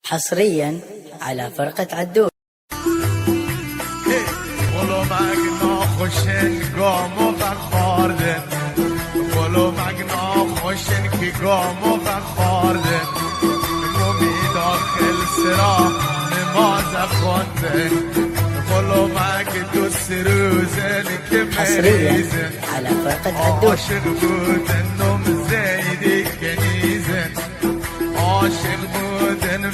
حصريا على فرقة عدول. ولو مقنا خوشن گامو بخاردن، ولو مقنا خوشن کی گامو بخاردن، مومی داخل سرا نماز خوندن، ولو مق دوست روزن که حصريا على فرقة عدول. عاشق بودن نم زیدی کنیزن، عاشق بودن